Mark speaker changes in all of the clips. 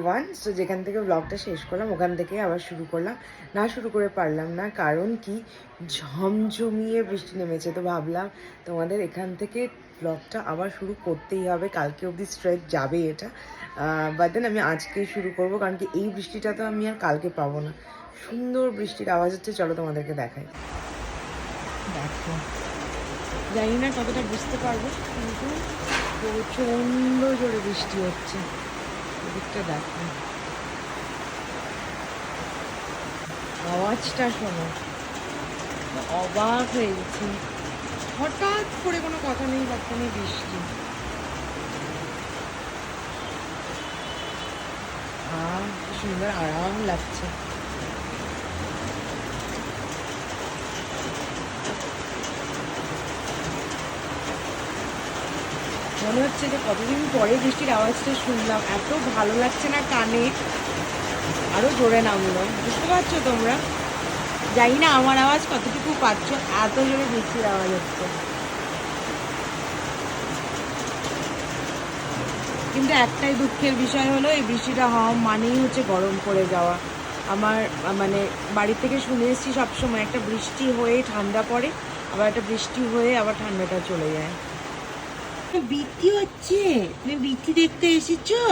Speaker 1: Everyone. So যেখান থেকে ব্লগটা শেষ করলাম ওখান থেকে আবার শুরু করলাম, না শুরু করে পারলাম না, কারণ কি ঝমঝমিয়ে বৃষ্টি নেমেছে। তো ভাবলাম তোমাদের এখান থেকে ব্লগটা আবার শুরু করতেই হবে, কালকে অবধি স্ট্রেচ যাবে এটা, বাট দেন আমি আজকে শুরু করব, কারণ কি এই বৃষ্টিটা তো আমি আর কালকে পাবো না। সুন্দর বৃষ্টির আওয়াজ হচ্ছে, চলো তোমাদেরকে দেখাই। দেখো, জানি না কতটা বুঝতে পারবো, কিন্তু প্রচণ্ড জোরে বৃষ্টি হচ্ছে। এদিকটা দেখো, আওয়াজটা শোনো, অবাক হয়ে গেছি। হঠাৎ করে কোনো কথা নেই বার্তা নেই বৃষ্টি। কি সুন্দর আরাম লাগছে। মনে হচ্ছে যে কতদিন পরে বৃষ্টির আওয়াজটা শুনলাম, এত ভালো লাগছে না কানে। আরো জোরে নামলো, বুঝতে পারছো তোমরা? জানি না আমার আওয়াজ কতটুকু পাচ্ছ, এত জোরে বৃষ্টির আওয়াজ হচ্ছে। কিন্তু একটাই দুঃখের বিষয় হলো, এই বৃষ্টিটা হওয়া মানেই হচ্ছে গরম পড়ে যাওয়া। আমার মানে বাড়ি থেকে শুনে এসেছি সবসময় একটা বৃষ্টি হয়ে ঠান্ডা পড়ে, আবার একটা বৃষ্টি হয়ে আবার ঠান্ডাটা চলে যায়। বৃষ্টি হচ্ছে, তুমি বৃষ্টি দেখতে এসেছো?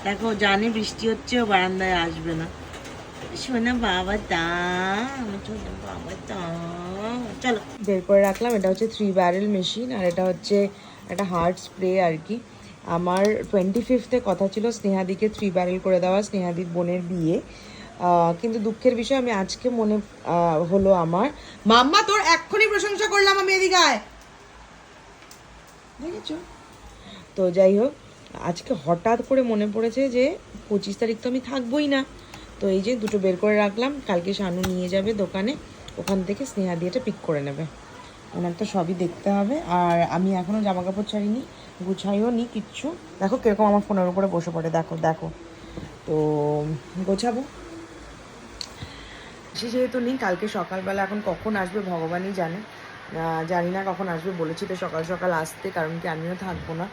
Speaker 1: দেখো, জানে বৃষ্টি হচ্ছে, ও বারান্দায় আসবে না। শোনা বাবা দা, শোনা বাবা দা। চলো, বের করে রাখলাম। এটা হচ্ছে 3 ব্যারেল মেশিন, আর এটা হচ্ছে একটা হার্ড স্প্রে আর কি। আমার 25th কথা ছিল স্নেহাদিকে 3 ব্যারেল করে দেওয়া, স্নেহাদির বোনের বিয়ে। কিন্তু দুঃখের বিষয়, আমি আজকে মনে হলো আমার, মাম্মা তোর এক্ষুনি প্রশংসা করলাম আমি, এদিকে আয়, দেখেছো? তো যাই হোক, আজকে হঠাৎ করে মনে পড়েছে যে 25 তারিখ তো আমি থাকবোই না। তো এই যে দুটো বের করে রাখলাম, কালকে শানু নিয়ে যাবে দোকানে, ওখান থেকে স্নেহা দিয়েটা পিক করে নেবে। ওনার তো সবই দেখতে হবে। আর আমি এখনও জামা কাপড় ছাড়িনি, গুছাইও নি কিচ্ছু। দেখো কীরকম আমার ফোনের উপরে বসে পড়ে, দেখো দেখো। তো গোছাবো। সে যেহেতু নেই, কালকে সকালবেলা এখন কখন আসবে ভগবানই জানে, জানি না কখন আসবে। বলেছি তো সকাল সকাল আসতে, কারণ কি আমিও থাকবো না।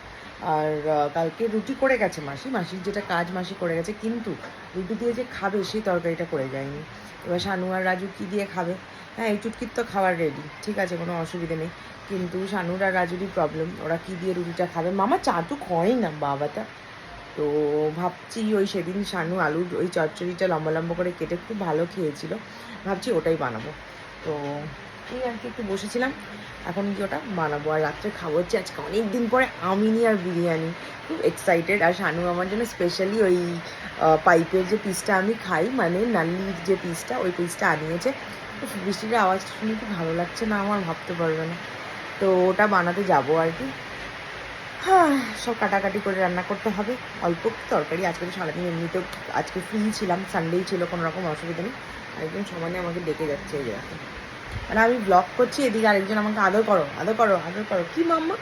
Speaker 1: আর কালকে রুটি করে গেছে মাসির যেটা কাজ মাসি করে গেছে, কিন্তু রুটি দিয়ে যে খাবে সেই তরকারিটা করে যায়নি। এবার শানু আর রাজু কী দিয়ে খাবে? হ্যাঁ, এই চুটকির তো খাওয়ার রেডি, ঠিক আছে, কোনো অসুবিধা নেই, কিন্তু শানুর আর রাজুরই প্রবলেম, ওরা কী দিয়ে রুটিটা খাবে। মামা চাটুক হয় না বাবাটা। তো ভাবছি ওই সেদিন শানু আলুর ওই চচ্চড়িটা লম্বা লম্বা করে কেটে খুব ভালো খেয়েছিল, ভাবছি ওটাই বানাবো। তো এই আর কি, একটু বসেছিলাম, এখন কি ওটা বানাবো। আর রাত্রে খাবো হচ্ছে আজকে অনেক দিন পরে আমিনি আর বিরিয়ানি, খুব এক্সাইটেড। আর শানু আমার জন্য স্পেশালি ওই পাইপের যে পিসটা আমি খাই, মানে নাল্লির যে পিসটা, ওই পিসটা আনিয়েছে। বৃষ্টির আওয়াজটা শুনে কি ভালো লাগছে না আমার, ভাবতে পারবে না। তো ওটা বানাতে যাবো আর কি। হ্যাঁ, সব কাটাকাটি করে রান্না করতে হবে, অল্প তরকারি। আজকে তো সারাদিন এমনিতেও আজকে ফ্রি ছিলাম, সানডেই ছিল, কোনো রকম অসুবিধা নেই। আরেকজন সমানে আমাকে ডেকে যাচ্ছে, এই জায়গাতে মানে আমি ব্লগ করছি, এদিকে আরেকজন আমাকে আদর করো আদর করো আদর করো। কি মাম্মা?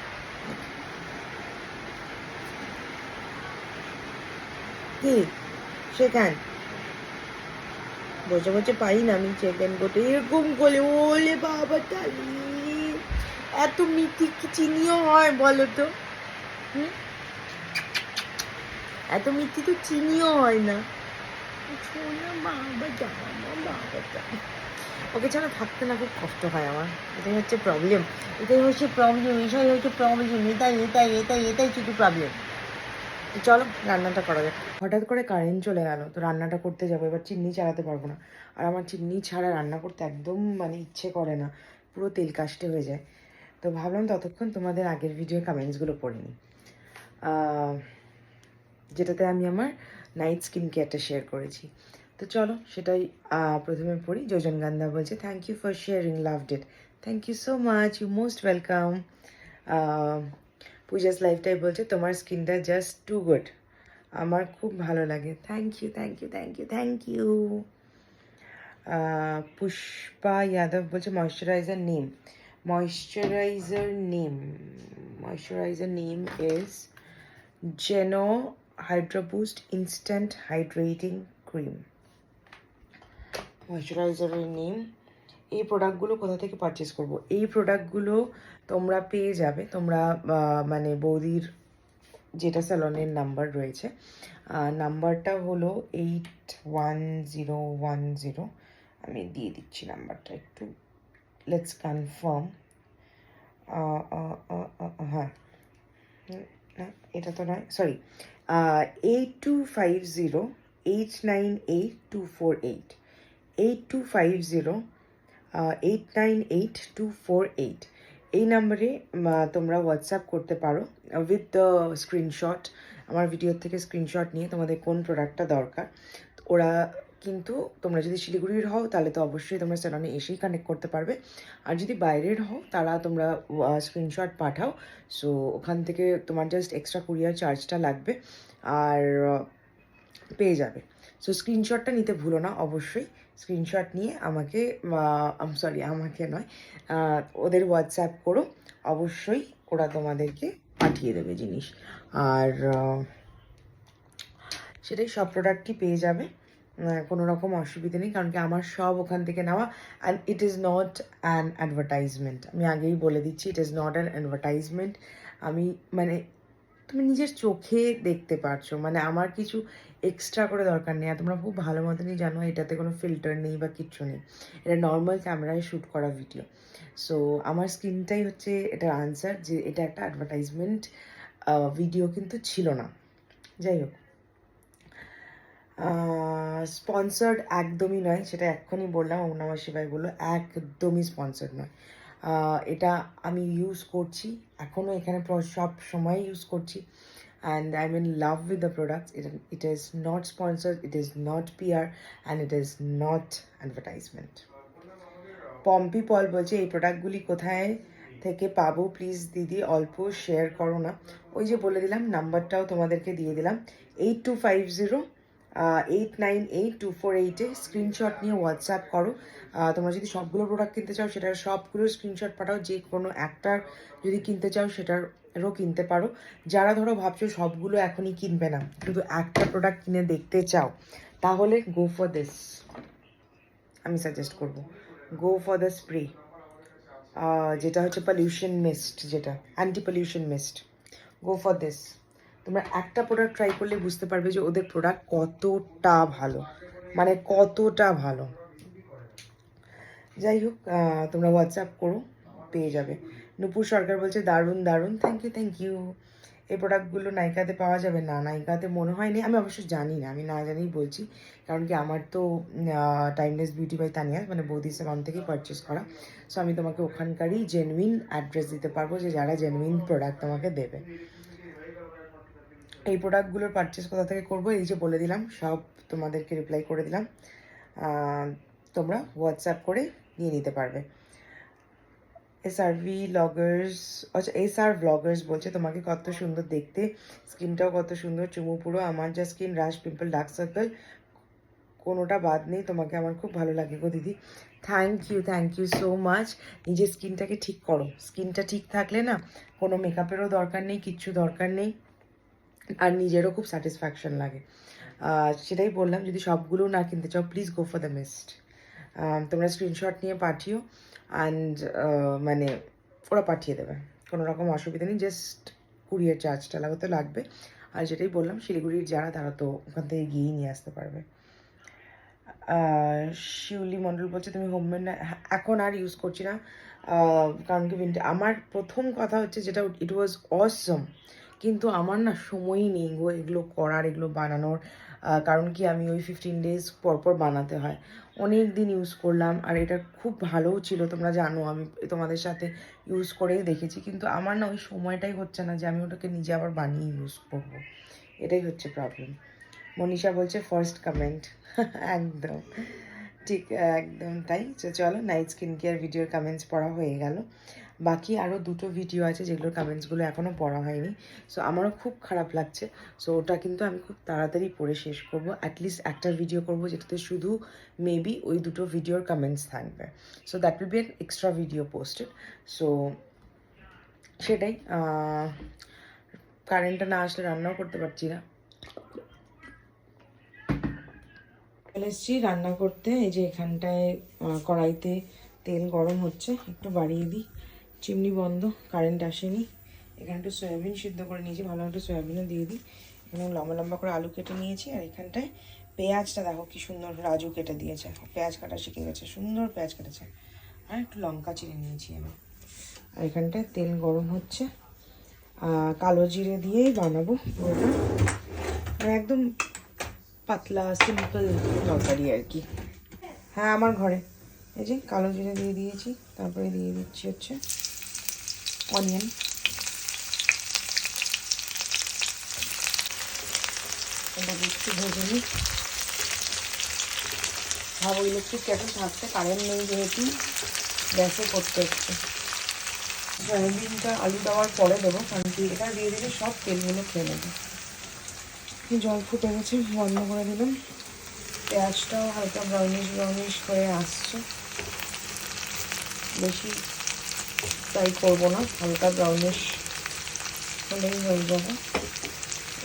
Speaker 1: কি সেখান বসে বসে পাই না আমি সেকেন্ড করতে, এরকম করে ওলে বাবা তালি। এত মিষ্টি কি চিনিও হয় বলো তো? হুম, এত মিষ্টি তো চিনিও হয় না। ওকে ছাড়া থাকতে না খুব কষ্ট হয় আমার, এটাই হচ্ছে প্রবলেম, এটাই হচ্ছে প্রবলেম, এটাই হচ্ছে প্রবলেম, এটাই এটাই এটাই এটাই শুধু প্রবলেম। তো চলো রান্নাটা করা যাক। হঠাৎ করে কারেন্ট চলে গেল, তো রান্নাটা করতে যাবো, এবার চিমনি চালাতে পারবো না। আর আমার চিমনি ছাড়া রান্না করতে একদম মানে ইচ্ছে করে না, পুরো তেল কাস্টে হয়ে যায়। তো ভাবলাম ততক্ষণ তোমাদের আগের ভিডিও কমেন্টসগুলো পড়ে নিই, যেটাতে আমি আমার নাইট স্কিন কেয়ারটা শেয়ার করেছি। তো চলো সেটাই প্রথমে পড়ি। যোজন গান্ধা বলছে, thank you for sharing, loved it, thank you so much, you most welcome. Puja's লাইফটাই বলছে, তোমার স্কিনটা জাস্ট টু গুড, আমার খুব ভালো লাগে, thank you thank you thank you thank you. Pushpa Yadav বলছে, moisturiser name, moisturiser name moisturiser name is Zeno hydra boost instant hydrating cream. ময়শ্চারাইজারের নেম। এই প্রোডাক্টগুলো কোথা থেকে পারচেস করব? এই প্রোডাক্টগুলো তোমরা পেয়ে যাবে, তোমরা মানে বৌদির যেটা স্যালনের নাম্বার রয়েছে, নাম্বারটা হলো 81010। আমি দিয়ে দিচ্ছি নাম্বারটা, একটু লেটস কনফার্ম। হ্যাঁ, না এটা তো নয়, সরি, 8250898248, 8250898248, এই নাম্বারে তোমরা হোয়াটসঅ্যাপ করতে পারো উইথ দ্য স্ক্রিনশট, আমার ভিডিওর থেকে স্ক্রিনশট নিয়ে তোমাদের কোন প্রোডাক্টটা দরকার। ওরা কিন্তু, তোমরা যদি শিলিগুড়ির হও তাহলে তো অবশ্যই তোমরা স্যালনে এসেই কানেক্ট করতে পারবে, আর যদি বাইরের হও তারা তোমরা স্ক্রিনশট পাঠাও। সো ওখান থেকে তোমার জাস্ট এক্সট্রা কুরিয়ার চার্জটা লাগবে, আর পেয়ে যাবে। সো স্ক্রিনশটটা নিতে ভুলো না অবশ্যই। স্ক্রিনশট নিয়ে আমাকে, সরি আমাকে নয়, ওদের হোয়াটসঅ্যাপ করো, অবশ্যই ওরা তোমাদেরকে পাঠিয়ে দেবে জিনিস। আর সেটাই, সব প্রোডাক্টই পেয়ে যাবে, কোনো রকম অসুবিধা নেই, কারণ কি আমার সব ওখান থেকে নেওয়া। And it is not an advertisement, আমি আগেই বলে দিচ্ছি, ইট ইজ নট অ্যান অ্যাডভার্টাইজমেন্ট। আমি মানে তুমি নিজের চোখে দেখতে পারছো, মানে আমার কিছু এক্সট্রা করে দরকার নেই। আর তোমরা খুব ভালো মতনই জানো এটাতে কোনো ফিল্টার নেই বা কিচ্ছু নেই, এটা নর্মাল ক্যামেরায় শ্যুট করা ভিডিও। সো আমার স্ক্রিনটাই হচ্ছে এটার আনসার, যে এটা একটা অ্যাডভার্টাইজমেন্ট ভিডিও কিন্তু ছিল না। যাই হোক, স্পন্সার্ড একদমই নয়, সেটা এক্ষুনি বললাম, ওম নমঃ শিবায় বললো, একদমই স্পন্সার্ড নয়। এটা আমি ইউজ করছি, এখনও এখানে সব সময় ইউজ করছি, and I am in love with the products. It is not sponsored, it is not PR, and it is not advertisement. Pompi Paul বলছে এই প্রোডাক্টগুলি কোথায় থেকে পাবো প্লিজ দিদি, অল্প শেয়ার করো না। ওই যে বলে দিলাম, নাম্বারটাও তোমাদেরকে দিয়ে দিলাম, 8250898248-এ স্ক্রিনশট নিয়ে হোয়াটসঅ্যাপ করো। তোমরা যদি সবগুলো প্রোডাক্ট কিনতে চাও সেটার সবগুলোর স্ক্রিনশট পাঠাও, যে কোনো একটার যদি কিনতে চাও সেটারও কিনতে পারো। যারা ধরো ভাবছো সবগুলো এখনই কিনবে না, শুধু একটা প্রোডাক্ট কিনে দেখতে চাও, তাহলে গো ফর দিস, আমি সাজেস্ট করবো, গো ফর দ্য স্প্রে, যেটা হচ্ছে পলিউশন মিস্ট, যেটা anti pollution mist, go for this. তোমরা একটা প্রোডাক্ট ট্রাই করলে বুঝতে পারবে যে ওদের প্রোডাক্ট কতটা ভালো, মানে কতটা ভালো। যাই হোক, তোমরা হোয়াটসঅ্যাপ করো, পেয়ে যাবে। নুপুর সরকার বলছে দারুণ দারুণ, থ্যাংক ইউ থ্যাংক ইউ। এই প্রোডাক্টগুলো নাইকাতে পাওয়া যাবে না, নাইকাতে মনে হয় নেই, আমি অবশ্য জানি না, আমি না জানিই বলছি, কারণ কি আমার তো টাইমলেস বিউটি বাই তানিয়া মানে বৌদি সেলন থেকেই পারচেস করা। সো আমি তোমাকে ওখানকারই জেনুইন অ্যাড্রেস দিতে পারবো, যে যারা জেনুইন প্রোডাক্ট তোমাকে দেবে। এই প্রোডাক্টগুলোর পারচেস কোথা থেকে করবো, এই যে বলে দিলাম, সব তোমাদেরকে রিপ্লাই করে দিলাম, তোমরা হোয়াটসঅ্যাপ করে নিয়ে নিতে পারবে। এসআরভি ব্লগার্স, আচ্ছা এসআর ব্লগার্স বলছে তোমাকে কত সুন্দর দেখতে, স্কিনটাও কত সুন্দর, চুমু পুরো, আমার যা skin, rash, pimple, dark circle কোনোটা বাদ নেই, তোমাকে আমার খুব ভালো লাগে গো দিদি। Thank you so much. নিজের স্কিনটাকে ঠিক করো, স্কিনটা ঠিক থাকলে না কোনো মেকআপেরও দরকার নেই, কিচ্ছু দরকার নেই, আর নিজেরও খুব স্যাটিসফ্যাকশন লাগে। সেটাই বললাম, যদি সবগুলো না কিনতে চাও please go for the mist. তোমরা স্ক্রিনশট নিয়ে পাঠিও, অ্যান্ড মানে ওরা পাঠিয়ে দেবে, কোনো রকম অসুবিধা নেই, জাস্ট কুরিয়ার চার্জটা লাগাতে লাগবে। আর যেটাই বললাম, শিলিগুড়ির যারা, তারা তো ওখান থেকে গিয়েই নিয়ে আসতে পারবে। শিউলি মণ্ডল বলছে তুমি হোমমেড না, এখন আর ইউজ করছি না, কারণ কি আমার প্রথম কথা হচ্ছে যেটা, ইট ওয়াজ অসম, কিন্তু আমার না সময়ই নেই গো এগুলো করার, এগুলো বানানোর, কারণ কি আমি ওই 15 days পর পর বানাতে হয়। অনেক দিন ইউজ করলাম, আর এটা খুব ভালোও ছিল, তোমরা জানো আমি তোমাদের সাথে ইউজ করেই দেখেছি, কিন্তু আমার না ওই সময়টাই হচ্ছে না যে আমি ওটাকে নিজে আবার বানিয়ে ইউজ করবো, এটাই হচ্ছে প্রবলেম। মনীষা বলছে ফার্স্ট কমেন্ট, একদম ঠিক, একদম তাই। চলো, নাইট স্কিন কেয়ার ভিডিওর কমেন্টস পড়া হয়ে গেল, বাকি আরও দুটো ভিডিও আছে যেগুলোর কমেন্টসগুলো এখনও পড়া হয়নি। সো আমারও খুব খারাপ লাগছে, সো ওটা কিন্তু আমি খুব তাড়াতাড়ি পড়ে শেষ করবো, অ্যাটলিস্ট একটা ভিডিও করবো যেটাতে শুধু মেবি ওই দুটো ভিডিওর কমেন্টস থাকবে। So that will be an extra video posted. So সেটাই, কারেন্টটা না আসলে রান্নাও করতে পারছি না। চলে এসেছি রান্না করতে, এই যে এখানটায় কড়াইতে তেল গরম হচ্ছে, একটু বাড়িয়ে দিই, চিমনি বন্ধ, কারেন্ট আসেনি, এখানে একটু সয়াবিন সিদ্ধ করে নিয়েছি, ভালো একটু সয়াবিনও দিয়ে দিই। এখানে লম্বা লম্বা করে আলু কেটে নিয়েছি, আর এখানটায় পেঁয়াজটা দেখো কি সুন্দর রাজু কেটে দিয়েছে, পেঁয়াজ কাটা শিখে গেছে, সুন্দর পেঁয়াজ কেটেছে। আর একটু লঙ্কা চিড়ে নিয়েছি আমি। আর এখানটায় তেল গরম হচ্ছে, কালো জিরে দিয়েই বানাবো পুরোটা, মানে একদম পাতলা সিম্পল তরকারি আর কি। হ্যাঁ আমার ঘরে। এই যে কালো জিরে দিয়ে দিয়েছি, তারপরে দিয়ে দিচ্ছি হচ্ছে অনিয়ন, এটাকে একটু ভেজে নিই। ভাবো ইলেকট্রিক কেটল থাকতে, কারেন্ট নেই যেহেতু গ্যাসে করতে হচ্ছে। সয়াবিনটা আলু দেওয়ার পরে দেবো, কারণ কি এটা দিয়ে দিলে সব তেলগুলো খেয়ে নেবে। জল ফুটে গেছে, বন্ধ করে দিলাম। পেঁয়াজটাও হালকা ব্রাউনিশ করে আসছে, বেশি ফ্রাই করবো না, হালকা ব্রাউনিশ হলেই হয়ে যাবে।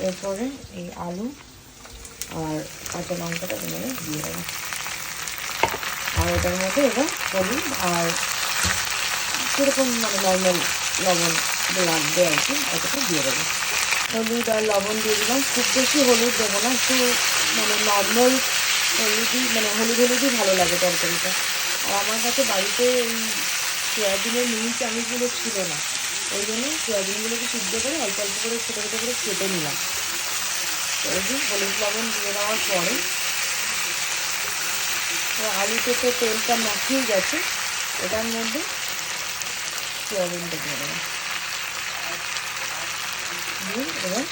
Speaker 1: এরপরে এই আলু আর কাঁচা লঙ্কাটা এখানে দিয়ে দেবো, আর এটার মধ্যে এবার হলুদ আর সেরকম মানে নর্মাল লবণ লাগবে আর কি, এটাকে দিয়ে দেবো। হলুদ আর লবণ দিয়ে দিলাম, খুব বেশি হলুদ দেবো না, একটু মানে নর্মাল হলুদই, মানে হলুদই ভালো লাগে তরকারিটা। আর আমার কাছে বাড়িতে এই সয়াবিনের মিনি চামিচগুলো ছিল না, ওই জন্য সয়াবিনগুলোকে সিদ্ধ করে অল্প অল্প করে ছোটো ছোটো করে কেটে নিলাম। তো এই যে হলুদ লবণ দিয়ে দেওয়ার পরে তো আলুতে তো তেলটা মাখিয়ে গেছে, এটার মধ্যে সয়াবিনটা দিয়ে দেবো, দিয়ে এবার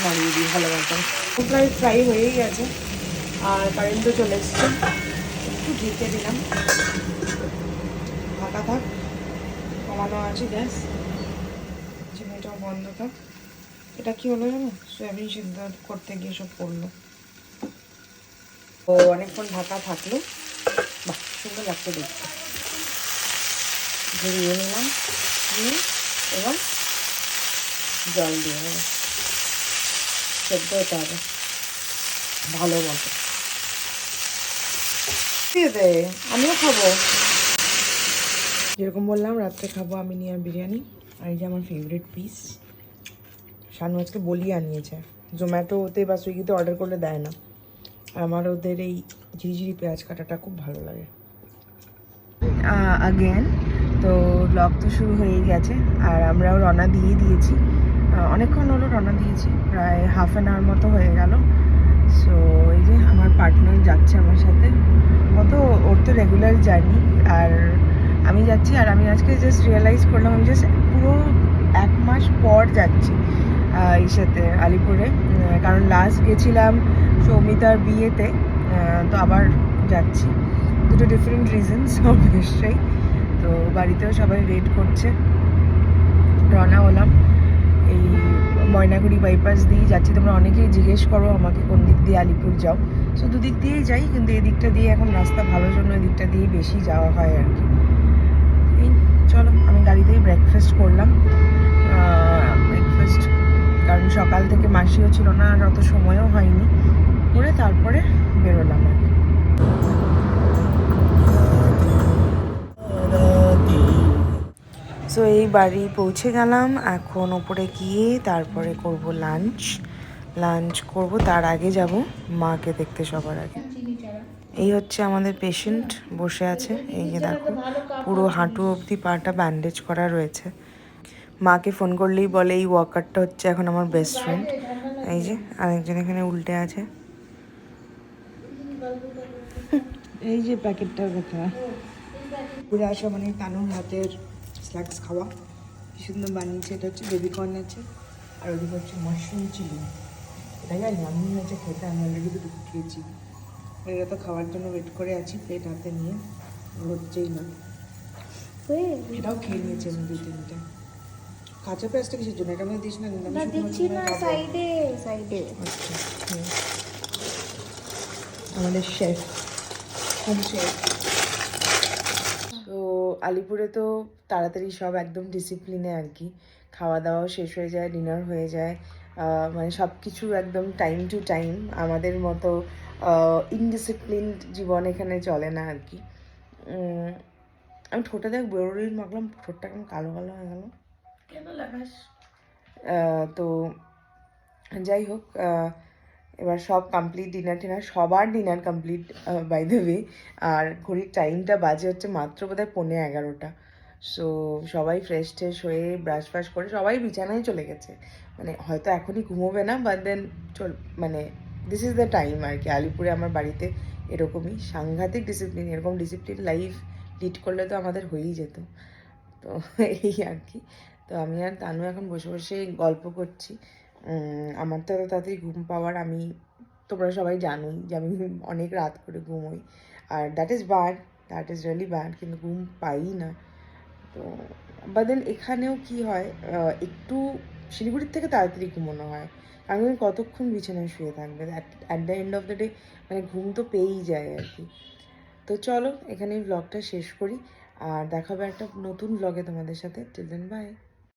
Speaker 1: নাড়িয়ে দিই ভালো মতন। প্রায় ফ্রাই হয়েই গেছে, আর কারেন্টও চলে এসছে, একটু ঢেকে দিলাম, ঢাকা থাক, কমানো আছে গ্যাস, চিমনিটাও বন্ধ থাক। এটা কি হলো জানো, সয়াবিন সিদ্ধ করতে গিয়ে সব পড়লো। ও অনেকক্ষণ ঢাকা থাকলো, বাহ সুন্দর লাগছে দেখতে। ঘুরিয়ে নিলাম, নিয়ে এবার জল দিয়ে নেব, সেদ্ধ হতে হবে ভালো মতো। দিয়ে দে, আমিও খাবো। যেরকম বললাম রাত্রে খাবো আমি নিয়ে বিরিয়ানি, আর এই যে আমার ফেভারিট পিস শানু আজকে বলিয়ে আনিয়েছে, জোম্যাটোতে বা সুইগিতে অর্ডার করলে দেয় না, আর আমার ওদের এই ঝিরিঝিরি পেঁয়াজ কাটাটা খুব ভালো লাগে। আগেন তো ব্লগ তো শুরু হয়েই গেছে, আর আমরাও রওনা দিয়ে দিয়েছি, অনেকক্ষণ হলো রওনা দিয়েছি, প্রায় হাফ অ্যান আওয়ার মতো হয়ে গেল। সো এই যে আমার পার্টনার যাচ্ছে আমার সাথে, কত ওর তো রেগুলার জার্নি, আর আমি যাচ্ছি। আর আমি আজকে জাস্ট রিয়েলাইজ করলাম আমি জাস্ট পুরো 1 মাস পর যাচ্ছি এই সাথে আলিপুরে, কারণ লাস্ট গেছিলাম সৌমিতার বিয়েতে, তো আবার যাচ্ছি, দুটো ডিফারেন্ট রিজনস অবশ্যই। তো বাড়িতেও সবাই ওয়েট করছে। রওনা হলাম এই ময়নাগুড়ি বাইপাস দিয়ে যাচ্ছি। তোমরা অনেকেই জিজ্ঞেস করো আমাকে কোন দিক দিয়ে আলিপুর যাও, সো দুদিক দিয়েই যাই, কিন্তু এই দিকটা দিয়ে এখন রাস্তা ভালোর জন্য এই দিকটা দিয়ে বেশি যাওয়া হয় আর কি। এই চলো, আমি গাড়িতেই ব্রেকফাস্ট করলাম, ব্রেকফাস্ট কারণ সকাল থেকে মাসিও ছিল না আর অত সময়ও হয়নি, করে তারপরে বেরোলাম আর কি। সো এই বাড়ি পৌঁছে গেলাম, এখন ওপরে গিয়ে তারপরে করব লাঞ্চ করব, তার আগে যাব মাকে দেখতে সবার আগে। এই হচ্ছে আমাদের পেশেন্ট বসে আছে, এই যে দেখো পুরো হাঁটু অবধি পাটা ব্যান্ডেজ করা রয়েছে। মাকে ফোন করলেই বলে এই ওয়াকারটা হচ্ছে এখন আমার বেস্ট ফ্রেন্ড। এই যে আরেকজন এখানে উল্টে আছে, এই যে প্যাকেটটার কথা ঘুরে আসা মানে তানুর হাতের স্ন্যাক্স খাওয়া কি সুন্দর বানিয়েছে। এটা হচ্ছে বেবিকর্ন আছে, আর ওদিকে হচ্ছে মাশরুম চিলি, এটাই আর ইয়ামি হয়েছে খেতে, আমি অলরেডি তো দুটো খেয়েছি। এটা তো খাওয়ার জন্য ওয়েট করে আছি প্লেট হাতে নিয়ে, হচ্ছেই না। এটাও খেয়ে নিয়েছি আমি 2-3টে। কাঁচা পেঁয়াজটা কিসের জন্য, এটা আমি দিস না,
Speaker 2: দিচ্ছি না, সাইডে সাইডে।
Speaker 1: আচ্ছা আমাদের শেফ, হোম শেফ। তো আলিপুরে তো তাড়াতাড়ি সব একদম ডিসিপ্লিনে আর কি, খাওয়া দাওয়াও শেষ হয়ে যায়, ডিনার হয়ে যায়, মানে সব কিছু একদম টাইম টু টাইম। আমাদের মতো ইনডিসিপ্লিনড জীবন এখানে চলে না আর কি। আমি ঠোঁটে দেখ বেরোলিন মাখলাম, ঠোঁটটা কেমন কালো কালো হয়ে গেল। কেন লাগাস? তো যাই হোক, এবার সব কমপ্লিট, ডিনার টিনার সবার dinner complete by the way. আর ঘড়ির টাইমটা বাজে হচ্ছে মাত্র বোধহয় 11:15। সো সবাই ফ্রেশ ট্রেশ হয়ে ব্রাশ ফ্রাশ করে সবাই বিছানায় চলে গেছে। মানে হয়তো এখনই ঘুমোবে না, বাট দেন মানে দিস ইজ দ্য টাইম আর কি। আলিপুরে আমার বাড়িতে এরকমই সাংঘাতিক ডিসিপ্লিন, এরকম ডিসিপ্লিন লাইফ লিড করলে তো আমাদের হয়েই যেত। তো এই আর কি। তো আমি আর তানু এখন বসে বসে গল্প করছি। আমার তো এত তাড়াতাড়ি ঘুম পাওয়ার, আমি তোমরা সবাই জানোই যে আমি অনেক রাত করে ঘুমোই। আর that is bad, that is really bad, কিন্তু ঘুম পাই না। তো বা দেন এখানেও কি হয়, একটু শিলিগুড়ির থেকে তাড়াতাড়ি ঘুমোনো হয়। কারণ তুমি কতক্ষণ বিছানায় শুয়ে থাকবে, at the end of the day মানে ঘুম তো পেয়েই যায় আর কি। তো চলো এখানেই ব্লগটা শেষ করি, আর দেখা হবে একটা নতুন ব্লগে তোমাদের সাথে। Till then by.